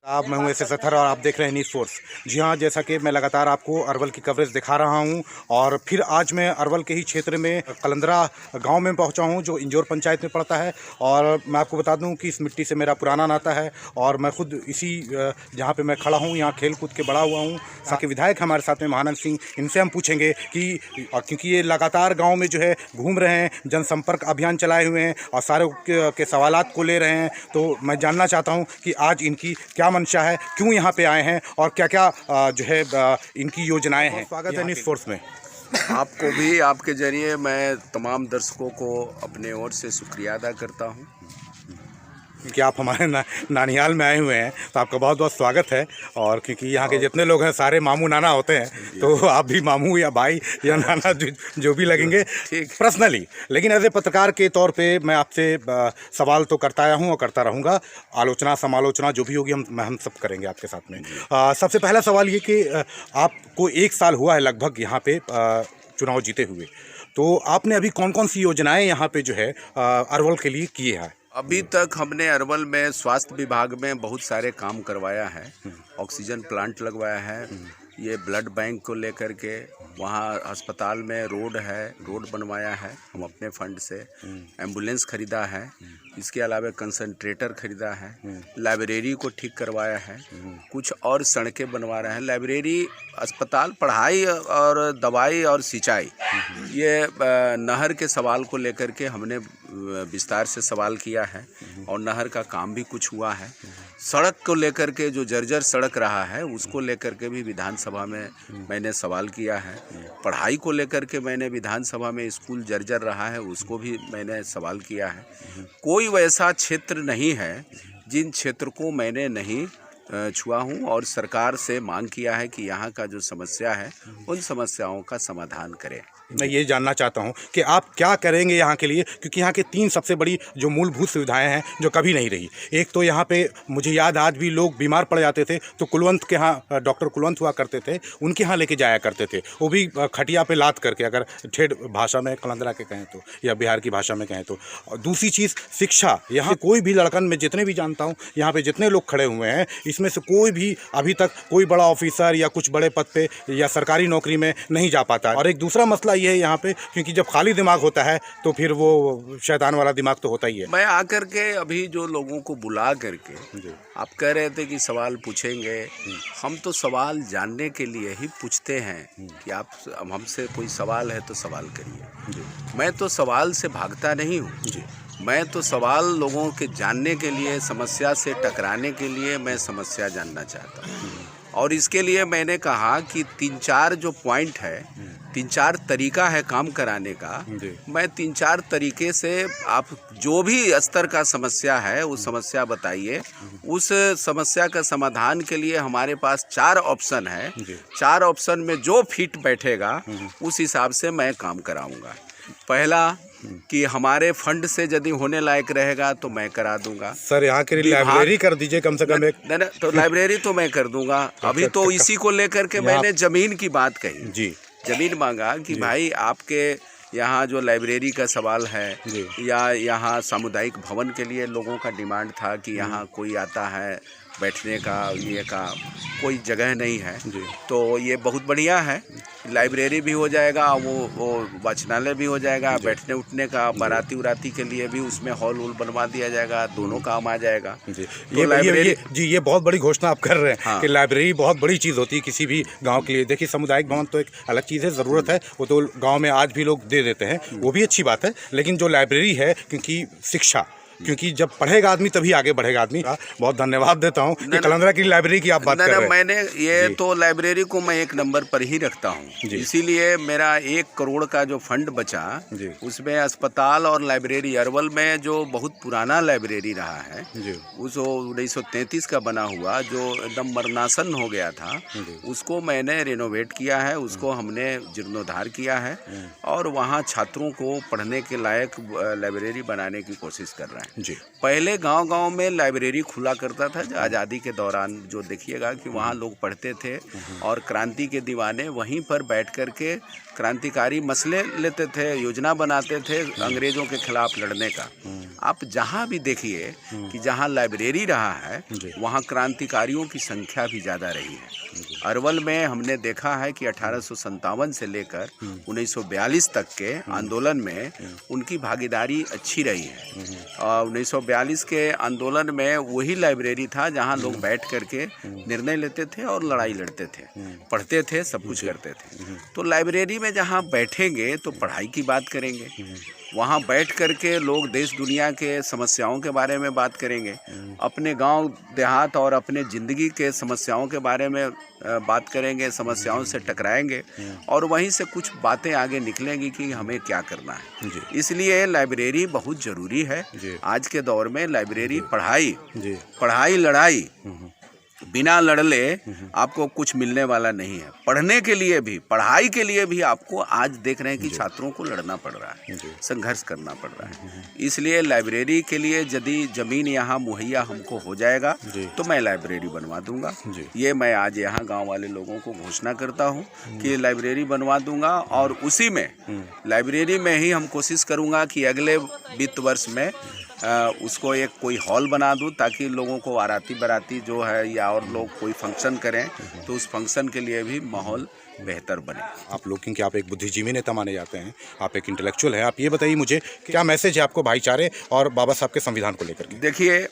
मैं हूं एस सत्थर और आप देख रहे हैं न्यूज़ फोर्स। जी हाँ, जैसा कि मैं लगातार आपको अरवल की कवरेज दिखा रहा हूं और फिर आज मैं अरवल के ही क्षेत्र में कलंदरा गांव में पहुंचा हूं जो इंजोर पंचायत में पड़ता है। और मैं आपको बता दूं कि इस मिट्टी से मेरा पुराना नाता है और मैं खुद इसी जहां पे मैं खड़ा हूं यहाँ खेल कूद के बड़ा हुआ हूँ। साथ विधायक हमारे साथ में महानंद सिंह, इनसे हम पूछेंगे कि क्योंकि ये लगातार गाँव में जो है घूम रहे हैं, जनसंपर्क अभियान चलाए हुए हैं और सारे के सवालात को ले रहे हैं। तो मैं जानना चाहता हूँ कि आज इनकी क्या मंशा है, क्यों यहाँ पे आए हैं और क्या क्या जो है इनकी योजनाएं हैं। स्वागत है न्यूज़ फोर्स में। आपको भी, आपके जरिए मैं तमाम दर्शकों को अपने ओर से शुक्रिया अदा करता हूँ क्योंकि आप हमारे नानिहाल में आए हुए हैं, तो आपका बहुत बहुत स्वागत है। और क्योंकि यहाँ के जितने लोग हैं सारे मामू नाना होते हैं, तो आप भी मामू या भाई या नाना जो भी लगेंगे पर्सनली। लेकिन एज ए पत्रकार के तौर पे मैं आपसे सवाल तो करता आया हूँ और करता रहूँगा। आलोचना समालोचना जो भी होगी हम सब करेंगे आपके साथ में। सबसे पहला सवाल ये कि आपको 1 साल हुआ है लगभग यहाँ पे चुनाव जीते हुए, तो आपने अभी कौन कौन सी योजनाएँ यहाँ पे जो है अरवल के लिए किए हैं? अभी तक हमने अरवल में स्वास्थ्य विभाग में बहुत सारे काम करवाया है। ऑक्सीजन प्लांट लगवाया है, ये ब्लड बैंक को लेकर के वहाँ अस्पताल में रोड है, रोड बनवाया है हम अपने फंड से। एम्बुलेंस खरीदा है, इसके अलावा कंसंट्रेटर खरीदा है, लाइब्रेरी को ठीक करवाया है, कुछ और सड़कें बनवा रहे हैं। लाइब्रेरी, अस्पताल, पढ़ाई और दवाई और सिंचाई, ये नहर के सवाल को लेकर के हमने विस्तार से सवाल किया है और नहर का काम भी कुछ हुआ है। सड़क को लेकर के जो जर्जर सड़क रहा है उसको लेकर के भी विधानसभा में मैंने सवाल किया है। पढ़ाई को लेकर के मैंने विधानसभा में स्कूल जर्जर रहा है उसको भी मैंने सवाल किया है। कोई वैसा क्षेत्र नहीं है जिन क्षेत्र को मैंने नहीं छुआ हूँ और सरकार से मांग किया है कि यहाँ का जो समस्या है उन समस्याओं का समाधान करें। मैं ये जानना चाहता हूँ कि आप क्या करेंगे यहाँ के लिए, क्योंकि यहाँ के 3 सबसे बड़ी जो मूलभूत सुविधाएं हैं जो कभी नहीं रही। एक तो यहाँ पे मुझे याद, आज भी लोग बीमार पड़ जाते थे तो कुलवंत के यहाँ, डॉक्टर कुलवंत हुआ करते थे, उनके यहाँ लेके जाया करते थे, वो भी खटिया पे लाद करके, अगर ठेठ भाषा में कलंदरा के कहें तो या बिहार की भाषा में कहें तो। और दूसरी चीज़ शिक्षा, यहाँ कोई भी लड़कन में जितने भी जानता हूँ यहाँ पर जितने लोग खड़े हुए हैं, इसमें से कोई भी अभी तक कोई बड़ा ऑफिसर या कुछ बड़े पद पे या सरकारी नौकरी में नहीं जा पाता। और एक दूसरा मसला ये है यहाँ पे, क्योंकि जब खाली दिमाग होता है तो फिर वो शैतान वाला दिमाग तो होता ही है। मैं आकर के अभी जो लोगों को बुला करके आप कह रहे थे कि सवाल पूछेंगे, हम तो सवाल जानने के लिए ही पूछते हैं कि आप हमसे कोई सवाल है तो सवाल करिए। मैं तो सवाल से भागता नहीं हूँ, मैं तो सवाल लोगों के जानने के लिए, समस्या से टकराने के लिए मैं समस्या जानना चाहता हूँ। और इसके लिए मैंने कहा कि 3-4 जो पॉइंट है, 3-4 तरीका है काम कराने का। मैं 3-4 तरीके से आप जो भी स्तर का समस्या है उस समस्या बताइए। उस समस्या का समाधान के लिए हमारे पास 4 ऑप्शन है। 4 ऑप्शन में जो फिट बैठेगा उस हिसाब से मैं काम कराऊंगा। पहला कि हमारे फंड से यदि होने लायक रहेगा तो मैं करा दूंगा। सर यहाँ के लिए लाइब्रेरी कर दीजिए कम से कम एक। नहीं, तो लाइब्रेरी तो मैं कर दूंगा। अभी तो इसी को लेकर के मैंने जमीन की बात कही जी, जमीन मांगा कि भाई आपके यहाँ जो लाइब्रेरी का सवाल है या यहाँ सामुदायिक भवन के लिए लोगों का डिमांड था कि यहाँ कोई आता है बैठने का, ये का कोई जगह नहीं है, तो ये बहुत बढ़िया है। लाइब्रेरी भी हो जाएगा, वो वाचनालय भी हो जाएगा, बैठने उठने का, बाराती उराती के लिए भी उसमें हॉल वॉल बनवा दिया जाएगा, दोनों काम आ जाएगा जी। तो लाइब्रेरी ये बहुत बड़ी घोषणा आप कर रहे हैं। हाँ। कि लाइब्रेरी बहुत बड़ी चीज़ होती है किसी भी गांव के लिए। देखिए सामुदायिक भवन तो एक अलग चीज़ है, ज़रूरत है, वो तो गाँव में आज भी लोग दे देते हैं, वो भी अच्छी बात है। लेकिन जो लाइब्रेरी है, क्योंकि शिक्षा, क्योंकि जब पढ़ेगा आदमी तभी आगे बढ़ेगा आदमी। बहुत धन्यवाद देता हूँ कि कलंदरा की लाइब्रेरी की आप बात कर रहे हैं। मैंने ये तो लाइब्रेरी को मैं 1 नंबर पर ही रखता हूँ, इसीलिए मेरा 1 करोड़ का जो फंड बचा उसमें अस्पताल और लाइब्रेरी, अरवल में जो बहुत पुराना लाइब्रेरी रहा है, उस 1933 का बना हुआ जो एकदम मरनासन हो गया था, उसको मैंने रेनोवेट किया है, उसको हमने जीर्णोद्धार किया है और वहाँ छात्रों को पढ़ने के लायक लाइब्रेरी बनाने की कोशिश कर रहे हैं। जी। पहले गांव-गांव में लाइब्रेरी खुला करता था आज़ादी के दौरान, जो देखिएगा कि वहाँ लोग पढ़ते थे और क्रांति के दीवाने वहीं पर बैठ कर के क्रांतिकारी मसले लेते थे, योजना बनाते थे अंग्रेज़ों के खिलाफ लड़ने का। आप जहाँ भी देखिए कि जहाँ लाइब्रेरी रहा है वहाँ क्रांतिकारियों की संख्या भी ज़्यादा रही है। अरवल में हमने देखा है कि 1857 से लेकर 1942 तक के आंदोलन में उनकी भागीदारी अच्छी रही है। 1942 के आंदोलन में वही लाइब्रेरी था जहाँ लोग बैठ कर के निर्णय लेते थे और लड़ाई लड़ते थे, पढ़ते थे, सब कुछ करते थे। तो लाइब्रेरी में जहाँ बैठेंगे तो पढ़ाई की बात करेंगे, वहाँ बैठ कर के लोग देश दुनिया के समस्याओं के बारे में बात करेंगे, अपने गांव देहात और अपने ज़िंदगी के समस्याओं के बारे में बात करेंगे, समस्याओं से टकराएंगे और वहीं से कुछ बातें आगे निकलेंगी कि हमें क्या करना है। इसलिए लाइब्रेरी बहुत ज़रूरी है आज के दौर में। लाइब्रेरी पढ़ाई लड़ाई बिना लड़ले आपको कुछ मिलने वाला नहीं है। पढ़ने के लिए भी, पढ़ाई के लिए भी आपको आज देख रहे हैं कि छात्रों को लड़ना पड़ रहा है, संघर्ष करना पड़ रहा है। इसलिए लाइब्रेरी के लिए यदि ज़मीन यहाँ मुहैया हमको हो जाएगा तो मैं लाइब्रेरी बनवा दूंगा। ये मैं आज यहाँ गांव वाले लोगों को घोषणा करता हूँ कि लाइब्रेरी बनवा दूंगा और उसी में लाइब्रेरी में ही हम कोशिश करूँगा कि अगले वित्त वर्ष में उसको एक कोई हॉल बना दूं ताकि लोगों को आराती बाराती जो है या और लोग कोई फंक्शन करें तो उस फंक्शन के लिए भी माहौल बेहतर बने। आप लोग, क्योंकि आप एक बुद्धिजीवी नेता माने जाते हैं, आप एक इंटेलेक्चुअल हैं, आप ये बताइए मुझे क्या मैसेज है आपको भाईचारे और बाबा साहब के संविधान को लेकर के? देखिए,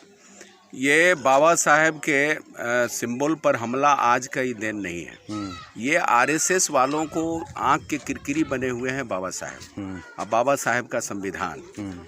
ये बाबा साहेब के सिंबल पर हमला आज का ही दिन नहीं है। ये आरएसएस वालों को आंख के किरकिरी बने हुए हैं बाबा साहेब। अब बाबा साहेब का संविधान,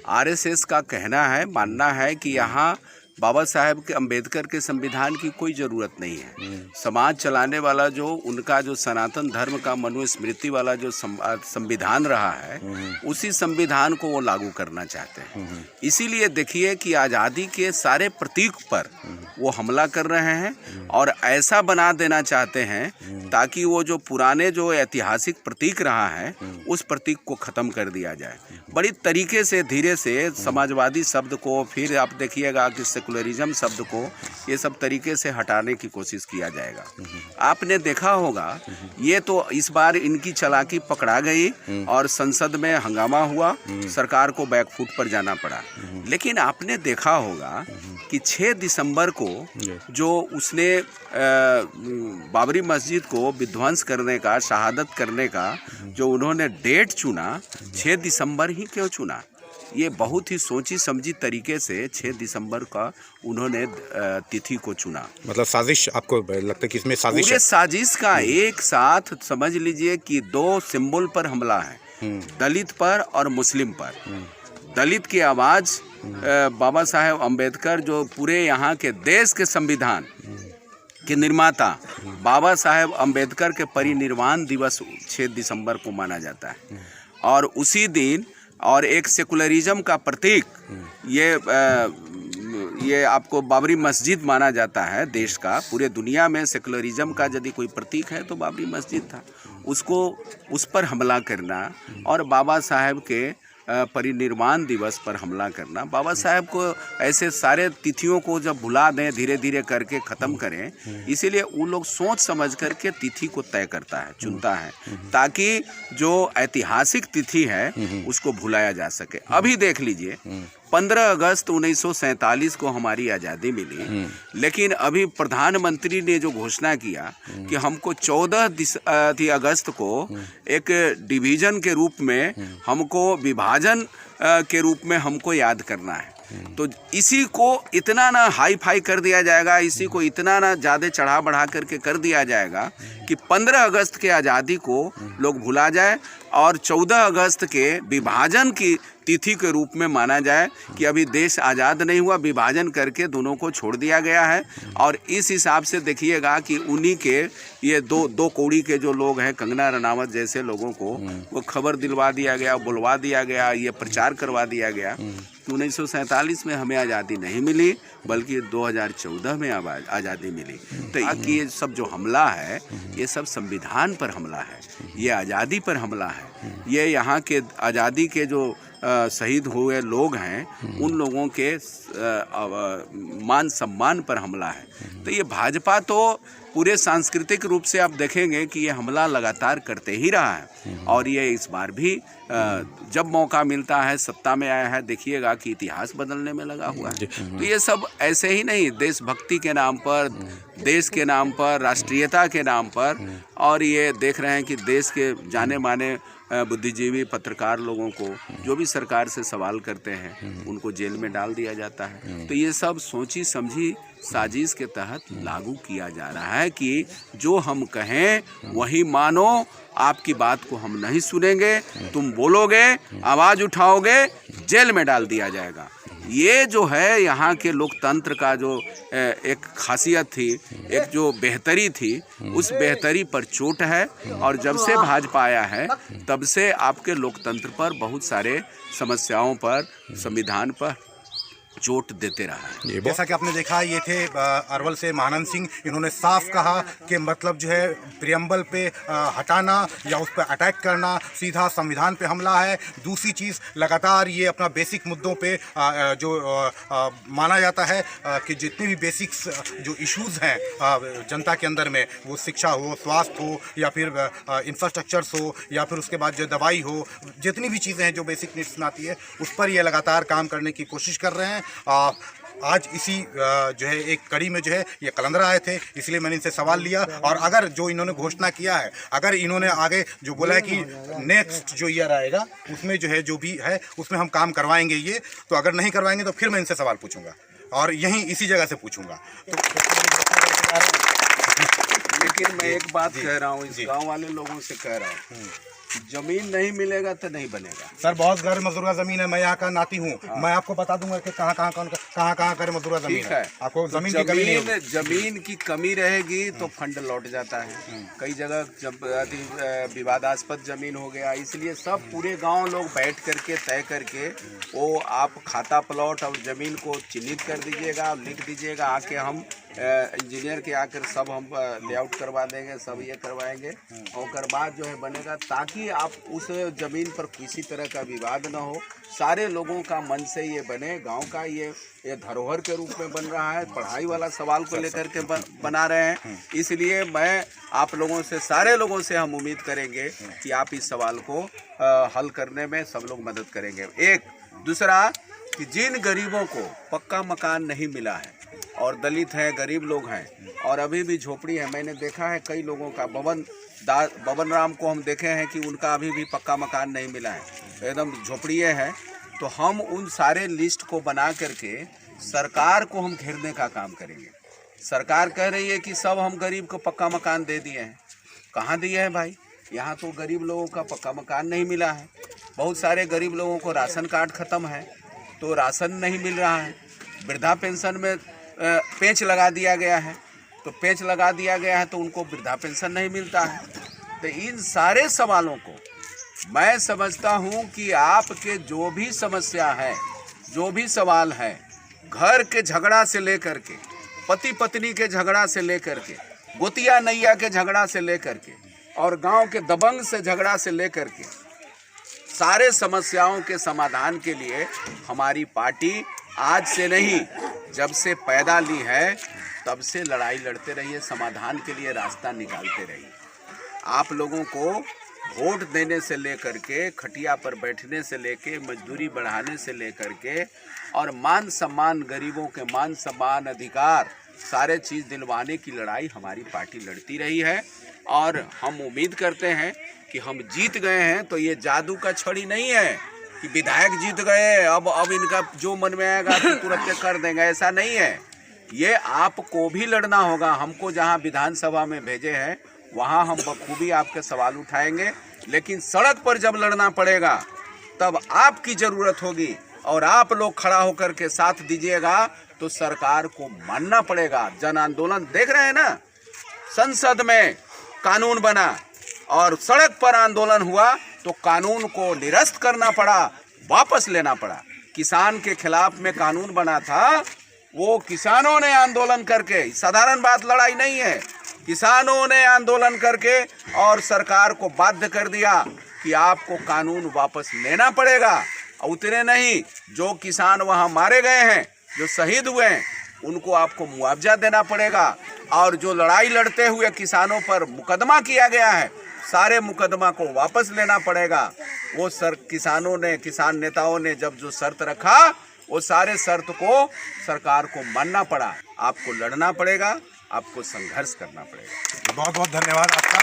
आरएसएस का कहना है, मानना है कि यहाँ बाबा साहेब के अम्बेडकर के संविधान की कोई ज़रूरत नहीं है। समाज चलाने वाला जो उनका जो सनातन धर्म का मनुस्मृति वाला जो संविधान रहा है, उसी संविधान को वो लागू करना चाहते हैं। इसीलिए देखिए कि आज़ादी के सारे प्रतीक पर वो हमला कर रहे हैं और ऐसा बना देना चाहते हैं ताकि वो जो पुराने जो ऐतिहासिक प्रतीक रहा है उस प्रतीक को ख़त्म कर दिया जाए। बड़ी तरीके से धीरे से समाजवादी शब्द को, फिर आप देखिएगा कि सेकुलरिज्म शब्द को, ये सब तरीके से हटाने की कोशिश किया जाएगा। आपने देखा होगा ये तो इस बार इनकी चालाकी पकड़ा गई और संसद में हंगामा हुआ, सरकार को बैकफुट पर जाना पड़ा। लेकिन आपने देखा होगा कि 6 दिसंबर को जो उसने बाबरी मस्जिद को विध्वंस करने का, शहादत करने का जो उन्होंने डेट चुना, 6 दिसंबर ही क्यों चुना? ये बहुत ही सोची समझी तरीके से 6 दिसंबर का उन्होंने तिथि को चुना। मतलब साजिश, आपको लगता है कि इसमें साजिश पूरे साजिश का एक साथ समझ लीजिए कि 2 सिंबल पर हमला है, दलित पर और मुस्लिम पर। दलित की आवाज़ बाबा साहेब अम्बेडकर, जो पूरे यहाँ के देश के संविधान के निर्माता बाबा साहेब अम्बेडकर के परिनिर्वाण दिवस 6 दिसंबर को माना जाता है। और उसी दिन और एक सेकुलरिज्म का प्रतीक ये आपको बाबरी मस्जिद माना जाता है देश का। पूरे दुनिया में सेकुलरिज्म का यदि कोई प्रतीक है तो बाबरी मस्जिद था। उसको, उस पर हमला करना और बाबा साहेब के परिनिर्वाण दिवस पर हमला करना, बाबा साहेब को ऐसे सारे तिथियों को जब भुला दें, धीरे धीरे करके ख़त्म करें, इसीलिए वो लोग सोच समझ करके तिथि को तय करता है, चुनता है, ताकि जो ऐतिहासिक तिथि है उसको भुलाया जा सके। अभी देख लीजिए 15 अगस्त 1947 को हमारी आज़ादी मिली, लेकिन अभी प्रधानमंत्री ने जो घोषणा किया कि हमको 14 अगस्त को एक डिवीज़न के रूप में, हमको विभाजन के रूप में हमको याद करना है। तो इसी को इतना ना हाई फाई कर दिया जाएगा, इसी को इतना ना ज़्यादा चढ़ा बढ़ा करके कर दिया जाएगा कि 15 अगस्त के आज़ादी को लोग भुला जाए और 14 अगस्त के विभाजन की तिथि के रूप में माना जाए कि अभी देश आज़ाद नहीं हुआ, विभाजन करके दोनों को छोड़ दिया गया है। और इस हिसाब से देखिएगा कि उन्हीं के ये दो कौड़ी के जो लोग हैं, कंगना रनावत जैसे लोगों को वो खबर दिलवा दिया गया, बुलवा दिया गया, ये प्रचार करवा दिया गया कि 1947 में हमें आज़ादी नहीं मिली, बल्कि 2014 में आज़ादी मिली। तो कि ये सब जो हमला है ये सब संविधान पर हमला है, ये आज़ादी पर हमला है, ये यहाँ के आज़ादी के जो शहीद हुए लोग हैं उन लोगों के मान सम्मान पर हमला है। तो ये भाजपा तो पूरे सांस्कृतिक रूप से आप देखेंगे कि ये हमला लगातार करते ही रहा है और ये इस बार भी जब मौका मिलता है सत्ता में आया है, देखिएगा कि इतिहास बदलने में लगा हुआ है। तो ये सब ऐसे ही नहीं, देशभक्ति के नाम पर, देश के नाम पर, राष्ट्रीयता के नाम पर, और ये देख रहे हैं कि देश के जाने माने बुद्धिजीवी पत्रकार लोगों को जो भी सरकार से सवाल करते हैं उनको जेल में डाल दिया जाता है। तो ये सब सोची समझी साजिश के तहत लागू किया जा रहा है कि जो हम कहें वही मानो, आपकी बात को हम नहीं सुनेंगे, तुम बोलोगे, आवाज़ उठाओगे, जेल में डाल दिया जाएगा। ये जो है यहाँ के लोकतंत्र का जो एक खासियत थी, एक जो बेहतरी थी, उस बेहतरी पर चोट है। और जब से भाजपा आया है तब से आपके लोकतंत्र पर बहुत सारे समस्याओं पर, संविधान पर चोट देते रहा है। जैसा कि आपने देखा, ये थे अरवल से महानंद सिंह। इन्होंने साफ कहा कि मतलब जो है प्रियम्बल पे हटाना या उस पर अटैक करना सीधा संविधान पे हमला है। दूसरी चीज़, लगातार ये अपना बेसिक मुद्दों पे जो माना जाता है कि जितने भी बेसिक्स जो इश्यूज़ हैं जनता के अंदर में, वो शिक्षा हो, स्वास्थ्य हो, या फिर इंफ्रास्ट्रक्चर्स हो, या फिर उसके बाद जो दवाई हो, जितनी भी चीज़ें हैं जो बेसिक नीड्स में आती है, उस पर ये लगातार काम करने की कोशिश कर रहे हैं। आज इसी जो है एक कड़ी में जो है ये कलंदरा आए थे, इसलिए मैंने इनसे सवाल लिया। और अगर जो इन्होंने घोषणा किया है, अगर इन्होंने आगे जो बोला है कि नेक्स्ट जो ईयर आएगा उसमें जो है जो भी है उसमें हम काम करवाएंगे, ये तो अगर नहीं करवाएंगे तो फिर मैं इनसे सवाल पूछूंगा और यहीं इसी जगह से पूछूंगा। लेकिन मैं एक बात कह रहा हूँ, इस गाँव वाले लोगों से कह रहा हूँ, जमीन नहीं मिलेगा तो नहीं बनेगा। सर, बहुत घर मजदूरा जमीन है, मैं यहाँ का नाती हूँ, मैं आपको बता दूंगा कि कहाँ कर मजदूरा जमीन है। आपको जमीन की कमी नहीं, जमीन की कमी रहेगी तो फंड लौट जाता है। कई जगह जब विवादास्पद जमीन हो गया, इसलिए सब पूरे गांव लोग बैठ करके तय करके वो आप खाता प्लॉट और जमीन को चिन्हित कर दीजिएगा, लिख दीजिएगा, आके हम इंजीनियर के आकर सब हम लेआउट करवा देंगे, सब ये करवाएंगे और बाद जो है बनेगा, ताकि आप उस जमीन पर किसी तरह का विवाद न हो। सारे लोगों का मन से ये बने, गांव का ये धरोहर के रूप में बन रहा है। पढ़ाई वाला सवाल को लेकर के बना रहे हैं, इसलिए मैं आप लोगों से, सारे लोगों से हम उम्मीद करेंगे कि आप इस सवाल को हल करने में सब लोग मदद करेंगे। एक दूसरा कि जिन गरीबों को पक्का मकान नहीं मिला है और दलित हैं, गरीब लोग हैं और अभी भी झोपड़ी है, मैंने देखा है कई लोगों का, बबन राम को हम देखे हैं कि उनका अभी भी पक्का मकान नहीं मिला है, एकदम झोपड़िए हैं। तो हम उन सारे लिस्ट को बना करके सरकार को हम घेरने का काम करेंगे। सरकार कह रही है कि सब हम गरीब को पक्का मकान दे दिए हैं, कहाँ दिए हैं भाई? यहाँ तो गरीब लोगों का पक्का मकान नहीं मिला है। बहुत सारे गरीब लोगों को राशन कार्ड ख़त्म है तो राशन नहीं मिल रहा है। वृद्धा पेंशन में पेंच लगा दिया गया है, तो पेंच लगा दिया गया है तो उनको वृद्धा पेंशन नहीं मिलता है। तो इन सारे सवालों को मैं समझता हूँ कि आपके जो भी समस्या है, जो भी सवाल है, घर के झगड़ा से लेकर के, पति पत्नी के झगड़ा से लेकर के, गोतिया नैया के झगड़ा से लेकर के, और गांव के दबंग से झगड़ा से लेकर के, सारे समस्याओं के समाधान के लिए हमारी पार्टी आज से नहीं, जब से पैदा ली है तब से लड़ाई लड़ते रहिए, समाधान के लिए रास्ता निकालते रहिए। आप लोगों को वोट देने से लेकर के, खटिया पर बैठने से लेके, मजदूरी बढ़ाने से लेकर के, और मान सम्मान, गरीबों के मान सम्मान, अधिकार, सारे चीज़ दिलवाने की लड़ाई हमारी पार्टी लड़ती रही है। और हम उम्मीद करते हैं कि हम जीत गए हैं तो ये जादू का छड़ी नहीं है कि विधायक जीत गए, अब इनका जो मन में आएगा तो तुरंत कर देंगे, ऐसा नहीं है। ये आपको भी लड़ना होगा। हमको जहां विधानसभा में भेजे हैं वहां हम बखूबी आपके सवाल उठाएंगे, लेकिन सड़क पर जब लड़ना पड़ेगा तब आपकी ज़रूरत होगी और आप लोग खड़ा होकर के साथ दीजिएगा तो सरकार को मानना पड़ेगा। जन आंदोलन देख रहे हैं ना, संसद में कानून बना और सड़क पर आंदोलन हुआ तो कानून को निरस्त करना पड़ा, वापस लेना पड़ा। किसान के खिलाफ में कानून बना था वो किसानों ने आंदोलन करके, साधारण बात लड़ाई नहीं है, किसानों ने आंदोलन करके और सरकार को बाध्य कर दिया कि आपको कानून वापस लेना पड़ेगा। उतने नहीं, जो किसान वहाँ मारे गए हैं, जो शहीद हुए हैं, उनको आपको मुआवजा देना पड़ेगा। और जो लड़ाई लड़ते हुए किसानों पर मुकदमा किया गया है, सारे मुकदमा को वापस लेना पड़ेगा। वो किसान नेताओं ने जब जो शर्त रखा, वो सारे शर्त को सरकार को मानना पड़ा। आपको लड़ना पड़ेगा, आपको संघर्ष करना पड़ेगा। बहुत बहुत धन्यवाद आपका।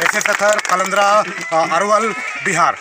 S S Sakhar, Kalandara, Arwal, Bihar.